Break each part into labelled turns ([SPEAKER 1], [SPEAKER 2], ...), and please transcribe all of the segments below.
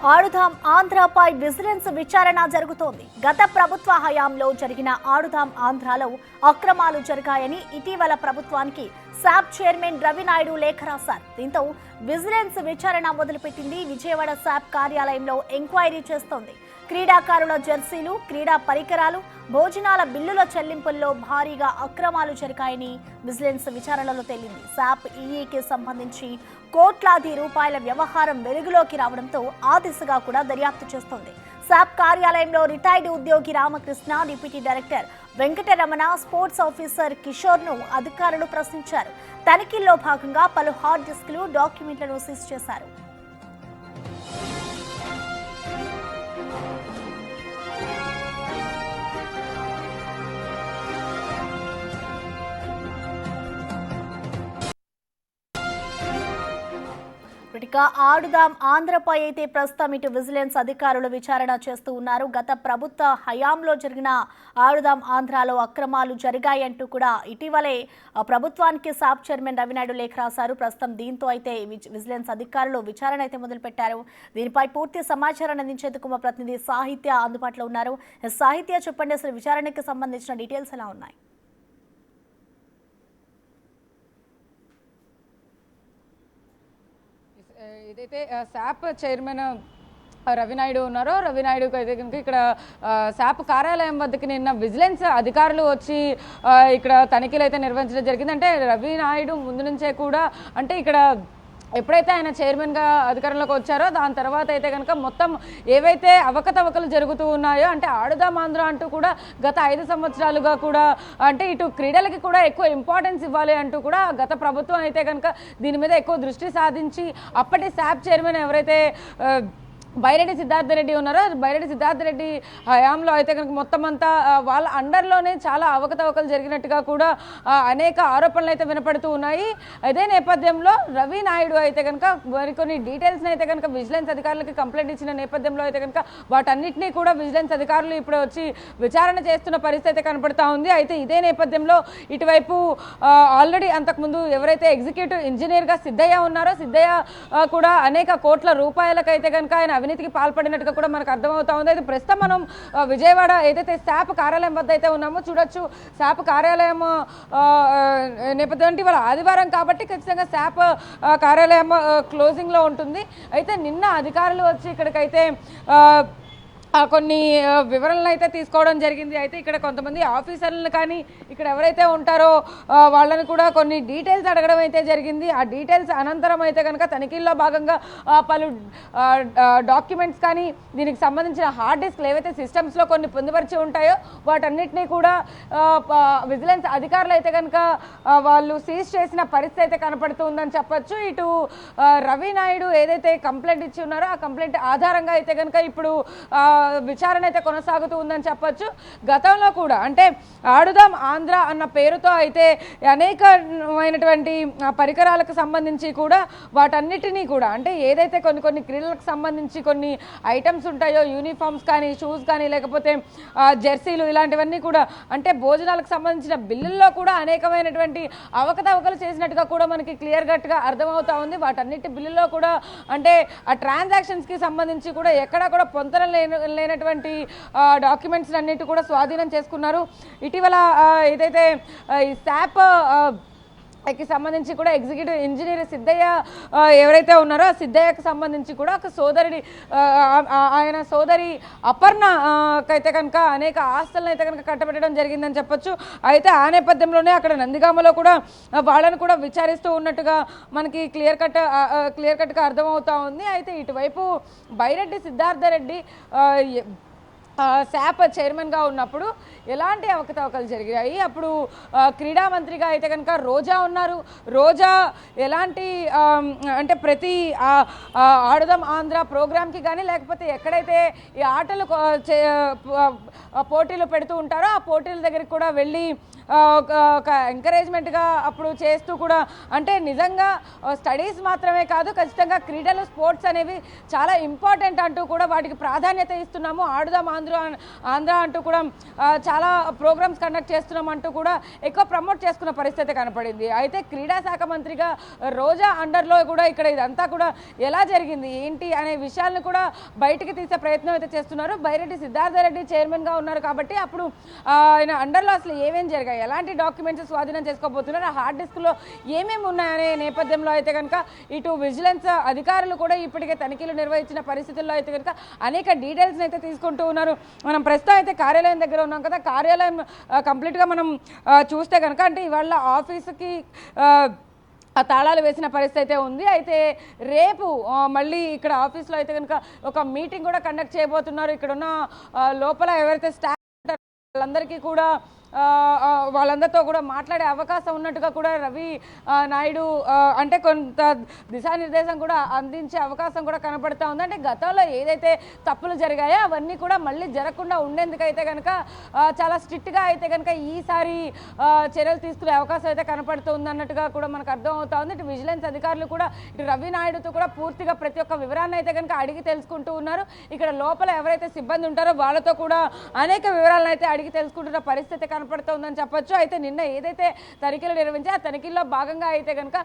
[SPEAKER 1] ఆడుదాం ఆంధ్రపై vigilance విచారణ జరుగుతోంది. గత ప్రభుత్వ హయాంలో జరిగిన ఆడుదాం ఆంధ్రాలో అక్రమాలు జరిగాయని ఇటీవల ప్రభుత్వానికి శాప్ చైర్మన్ రవినాయుడు లేఖ రాశారు. దీంతో విజిలెన్స్ విచారణ మొదలుపెట్టింది. విజయవాడ శాప్ కార్యాలయంలో ఎంక్వైరీ చేస్తోంది. క్రీడాకారుల జెర్సీలు, క్రీడా పరికరాలు, భోజనాల బిల్లుల చెల్లింపుల్లో భారీగా అక్రమాలు జరిగాయని విజిలెన్స్ విచారణలో తేలింది. శాప్ ఈఈకి సంబంధించి కోట్లాది రూపాయల వ్యవహారం వెలుగులోకి రావడంతో ఆ దిశగా కూడా దర్యాప్తు చేస్తోంది. శాప్ కార్యాలయంలో రిటైర్డ్ ఉద్యోగి Ramakrishna, deputy director Venkataramana, sports officer కిషోర్ను అధికారులు ప్రశ్నించారు. తనిఖీల్లో భాగంగా పలు హార్డ్ డిస్క్లు, డాక్యుమెంట్లను సీజ్ చేశారు. ఆడుదాం ఆంధ్రపై అయితే ప్రస్తుతం ఇటు విజిలెన్స్ అధికారులు విచారణ చేస్తూ ఉన్నారు. గత ప్రభుత్వ హయాంలో జరిగిన ఆడుదాం ఆంధ్రాలో అక్రమాలు జరిగాయంటూ కూడా ఇటీవలే ప్రభుత్వానికి శాప్ చైర్మన్ రవినాయుడు లేఖ రాశారు. ప్రస్తుతం దీంతో అయితే విజిలెన్స్ అధికారులు విచారణ అయితే మొదలుపెట్టారు. దీనిపై పూర్తి సమాచారాన్ని అందించేందుకు మా ప్రతినిధి సాహిత్య అందుబాటులో ఉన్నారు. సాహిత్య, చెప్పండి, అసలు విచారణకి సంబంధించిన డీటెయిల్స్ ఎలా ఉన్నాయి?
[SPEAKER 2] ఏదైతే శాప్ చైర్మన్ రవినాయుడు ఉన్నారో, రవినాయుడుకి అయితే కనుక ఇక్కడ శాప్ కార్యాలయం వద్దకు నిన్న విజిలెన్స్ అధికారులు వచ్చి ఇక్కడ తనిఖీలు అయితే నిర్వహించడం జరిగింది. అంటే రవినాయుడు ముందు నుంచే కూడా అంటే ఇక్కడ ఎప్పుడైతే ఆయన చైర్మన్గా అధికారంలోకి వచ్చారో దాని తర్వాత అయితే కనుక మొత్తం ఏవైతే అవకతవకలు జరుగుతూ ఉన్నాయో, అంటే ఆడుదాం ఆంధ్ర అంటూ కూడా గత 5 సంవత్సరాలుగా కూడా అంటే ఇటు క్రీడలకి కూడా ఎక్కువ ఇంపార్టెన్స్ ఇవ్వాలి అంటూ కూడా గత ప్రభుత్వం అయితే కనుక దీని మీద ఎక్కువ దృష్టి సాధించి అప్పటి శాప్ చైర్మన్ ఎవరైతే బైరెడ్డి సిద్ధార్థ రెడ్డి ఉన్నారో, బైరెడ్డి సిద్ధార్థ రెడ్డి హయాంలో అయితే కనుక మొత్తం అంతా వాళ్ళ అండర్లోనే చాలా అవకతవకలు జరిగినట్టుగా కూడా అనేక ఆరోపణలు అయితే వినపడుతూ ఉన్నాయి. అదే నేపథ్యంలో రవినాయుడు అయితే కనుక మరికొన్ని డీటెయిల్స్ని అయితే కనుక విజిలెన్స్ అధికారులకి కంప్లైంట్ ఇచ్చిన నేపథ్యంలో అయితే కనుక వాటన్నిటినీ కూడా విజిలెన్స్ అధికారులు ఇప్పుడు వచ్చి విచారణ చేస్తున్న పరిస్థితి అయితే కనపడతా ఉంది. అయితే ఇదే నేపథ్యంలో ఇటువైపు ఆల్రెడీ అంతకుముందు ఎవరైతే ఎగ్జిక్యూటివ్ ఇంజనీర్గా సిద్ధయ్య ఉన్నారో, సిద్ధయ్య కూడా అనేక కోట్ల రూపాయలకు అయితే కనుక ఆయన అవినీతికి పాల్పడినట్టుగా కూడా మనకు అర్థమవుతా ఉంది. అయితే ప్రస్తుతం మనం విజయవాడ ఏదైతే శాప్ కార్యాలయం వద్ద అయితే ఉన్నామో చూడొచ్చు. శాప్ కార్యాలయం నేపథ్యం ఇవాళ ఆదివారం కాబట్టి ఖచ్చితంగా శాప్ కార్యాలయం క్లోజింగ్లో ఉంటుంది. అయితే నిన్న అధికారులు వచ్చి ఇక్కడికైతే కొన్ని వివరణలు అయితే తీసుకోవడం జరిగింది. అయితే ఇక్కడ కొంతమంది ఆఫీసర్లను కానీ ఇక్కడ ఎవరైతే ఉంటారో వాళ్ళని కూడా కొన్ని డీటెయిల్స్ అడగడం అయితే జరిగింది. ఆ డీటెయిల్స్ అనంతరం అయితే కనుక తనిఖీల్లో భాగంగా పలు డాక్యుమెంట్స్ కానీ దీనికి సంబంధించిన హార్డ్ డిస్క్లు ఏవైతే సిస్టమ్స్లో కొన్ని పొందుపరిచి ఉంటాయో వాటన్నిటినీ కూడా విజిలెన్స్ అధికారులు అయితే కనుక వాళ్ళు సీజ్ చేసిన పరిస్థితి అయితే కనపడుతుందని చెప్పొచ్చు. ఇటు రవినాయుడు ఏదైతే కంప్లైంట్ ఇచ్చి ఉన్నారో ఆ కంప్లైంట్ ఆధారంగా అయితే కనుక ఇప్పుడు విచారణ అయితే కొనసాగుతూ ఉందని చెప్పొచ్చు. గతంలో కూడా అంటే ఆడుదాం ఆంధ్ర అన్న పేరుతో అయితే అనేకమైనటువంటి పరికరాలకు సంబంధించి కూడా వాటన్నిటినీ కూడా అంటే ఏదైతే కొన్ని క్రీడలకు సంబంధించి కొన్ని ఐటమ్స్ ఉంటాయో, యూనిఫామ్స్ కానీ, షూస్ కానీ, లేకపోతే జెర్సీలు, ఇలాంటివన్నీ కూడా అంటే భోజనాలకు సంబంధించిన బిల్లుల్లో కూడా అనేకమైనటువంటి అవకతవకలు చేసినట్టుగా కూడా మనకి క్లియర్ కట్గా అర్థమవుతా ఉంది. వాటన్నిటి బిల్లుల్లో కూడా అంటే ఆ ట్రాన్సాక్షన్స్కి సంబంధించి కూడా ఎక్కడా కూడా పొంతన లేనటువంటి డాక్యుమెంట్స్ అన్నిటి కూడా స్వాధీనం చేసుకున్నారు. ఇటీవల ఏదైతే ఈ శాప్ కి సంబంధించి కూడా ఎగ్జిక్యూటివ్ ఇంజనీర్ సిద్ధయ్య ఎవరైతే ఉన్నారో ఆ సిద్ధయ్యకి సంబంధించి కూడా ఒక సోదరుడి ఆయన సోదరి అపర్ణకైతే కనుక అనేక ఆస్తులను అయితే కనుక కట్టబెట్టడం జరిగిందని చెప్పొచ్చు. అయితే ఆ నేపథ్యంలోనే అక్కడ నందిగామలో కూడా వాళ్ళని కూడా విచారిస్తూ ఉన్నట్టుగా మనకి క్లియర్ కట్గా అర్థమవుతా ఉంది. అయితే ఇటువైపు బైరెడ్డి సిద్ధార్థ రెడ్డి శాప్ చైర్మన్గా ఉన్నప్పుడు ఎలాంటి అవకతవకలు జరిగాయి, అప్పుడు క్రీడా మంత్రిగా అయితే కనుక రోజా ఉన్నారు. రోజా ఎలాంటి అంటే ప్రతి ఆడుదాం ఆంధ్ర ప్రోగ్రామ్కి కానీ లేకపోతే ఎక్కడైతే ఈ ఆటలు పోటీలు పెడుతూ ఉంటారో ఆ పోటీల దగ్గరికి కూడా వెళ్ళి ఒక ఎంకరేజ్మెంట్గా అప్పుడు చేస్తూ కూడా అంటే నిజంగా స్టడీస్ మాత్రమే కాదు, ఖచ్చితంగా క్రీడలు స్పోర్ట్స్ అనేవి చాలా ఇంపార్టెంట్ అంటూ కూడా వాటికి ప్రాధాన్యత ఇస్తున్నాము, ఆడుదాం ఆంధ్ర అంటూ కూడా చాలా ప్రోగ్రామ్స్ కండక్ట్ చేస్తున్నాం అంటూ కూడా ఎక్కువ ప్రమోట్ చేసుకున్న పరిస్థితి కనపడింది. అయితే క్రీడా శాఖ మంత్రిగా రోజా అండర్లో కూడా ఇక్కడ ఇదంతా కూడా ఎలా జరిగింది ఏంటి అనే విషయాలను కూడా బయటికి తీసే ప్రయత్నం అయితే చేస్తున్నారు. బైరెడ్డి సిద్ధార్థరెడ్డి చైర్మన్గా ఉన్నారు కాబట్టి అప్పుడు ఆయన అండర్లో అసలు ఏమేం జరిగాయి, ఎలాంటి డాక్యుమెంట్స్ స్వాధీనం చేసుకోబోతున్నారు, ఆ హార్డ్ డిస్క్లో ఏమేమి ఉన్నాయనే నేపథ్యంలో అయితే కనుక ఇటు విజిలెన్స్ అధికారులు కూడా ఇప్పటికే తనిఖీలు నిర్వహించిన పరిస్థితుల్లో అయితే కనుక అనేక డీటెయిల్స్ని అయితే తీసుకుంటూ ఉన్నారు. మనం ప్రస్తుతం అయితే కార్యాలయం దగ్గర ఉన్నాం కదా, కార్యాలయం కంప్లీట్గా మనం చూస్తే కనుక అంటే ఇవాళ ఆఫీసుకి ఆ తాళాలు వేసిన పరిస్థితి అయితే ఉంది. అయితే రేపు మళ్ళీ ఇక్కడ ఆఫీస్లో అయితే కనుక ఒక మీటింగ్ కూడా కండక్ట్ చేయబోతున్నారు. ఇక్కడ ఉన్న లోపల ఎవరైతే స్టాఫ్ ఉంటారో వాళ్ళందరికీ కూడా వాళ్ళందరితో కూడా మాట్లాడే అవకాశం ఉన్నట్టుగా కూడా రవి నాయుడు అంటే కొంత దిశానిర్దేశం కూడా అందించే అవకాశం కూడా కనపడుతూ ఉంది. అంటే గతంలో ఏదైతే తప్పులు జరిగాయో అవన్నీ కూడా మళ్ళీ జరగకుండా ఉండేందుకైతే కనుక చాలా స్ట్రిక్ట్గా అయితే కనుక ఈసారి చర్యలు తీసుకునే అవకాశం అయితే కనపడుతూ ఉంది అన్నట్టుగా కూడా మనకు అర్థం అవుతా ఉంది. ఇటు విజిలెన్స్ అధికారులు కూడా ఇటు రవి నాయుడుతో కూడా పూర్తిగా ప్రతి ఒక్క వివరాన్ని అయితే కనుక అడిగి తెలుసుకుంటూ ఉన్నారు. ఇక్కడ లోపల ఎవరైతే సిబ్బంది ఉంటారో వాళ్ళతో కూడా అనేక వివరాలను అయితే అడిగి తెలుసుకుంటున్న పరిస్థితి కనపడుతుందని చెప్పొచ్చు. అయితే నిన్న ఏదైతే తనిఖీలు నిర్వహించి ఆ తనిఖీల్లో భాగంగా అయితే కనుక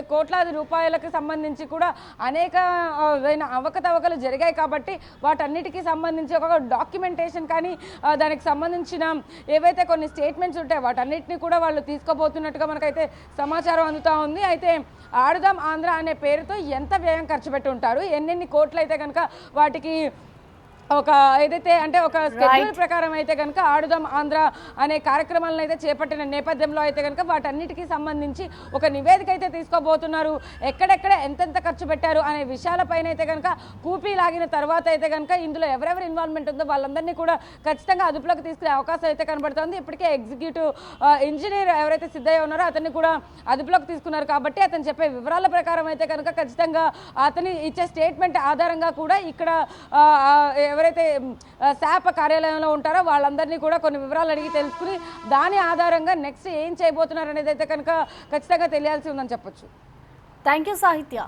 [SPEAKER 2] కోట్లాది రూపాయలకు సంబంధించి కూడా అనేక అవకతవకలు జరిగాయి కాబట్టి వాటన్నిటికీ సంబంధించి ఒక డాక్యుమెంటేషన్ కానీ దానికి సంబంధించిన ఏవైతే కొన్ని స్టేట్మెంట్స్ ఉంటాయో వాటన్నిటిని కూడా వాళ్ళు తీసుకోబోతున్నట్టుగా మనకైతే సమాచారం అందుతూ ఉంది. అయితే ఆడుదాం ఆంధ్ర అనే పేరుతో ఎంత వ్యయం ఖర్చు పెట్టి ఉంటారు, ఎన్నెన్ని కోట్లు అయితే కనుక వాటికి ఒక ఏదైతే అంటే ఒక స్కెడ్యూల్ ప్రకారం అయితే కనుక ఆడుదాం ఆంధ్ర అనే కార్యక్రమాలను అయితే చేపట్టిన నేపథ్యంలో అయితే కనుక వాటన్నిటికీ సంబంధించి ఒక నివేదిక అయితే తీసుకోబోతున్నారు. ఎక్కడెక్కడ ఎంతెంత ఖర్చు పెట్టారు అనే విషయాలపైన అయితే కనుక కూపీ లాగిన తర్వాత అయితే కనుక ఇందులో ఎవరెవరి ఇన్వాల్వ్మెంట్ ఉందో వాళ్ళందరినీ కూడా ఖచ్చితంగా అదుపులోకి తీసుకునే అవకాశం అయితే కనబడుతుంది. ఇప్పటికే ఎగ్జిక్యూటివ్ ఇంజనీర్ ఎవరైతే సిద్ధయ్య ఉన్నారో అతన్ని కూడా అదుపులోకి తీసుకున్నారు కాబట్టి అతను చెప్పే వివరాల ప్రకారం అయితే కనుక ఖచ్చితంగా అతని ఇచ్చే స్టేట్మెంట్ ఆధారంగా కూడా ఇక్కడ ఎవరైతే శాప్ కార్యాలయంలో ఉంటారో వాళ్ళందరినీ కూడా కొన్ని వివరాలు అడిగి తెలుసుకుని దాని ఆధారంగా నెక్స్ట్ ఏం చేయబోతున్నారు అనేది అయితే కనుక ఖచ్చితంగా తెలియాల్సి ఉందని చెప్పొచ్చు.
[SPEAKER 1] థ్యాంక్ యూ సాహిత్య.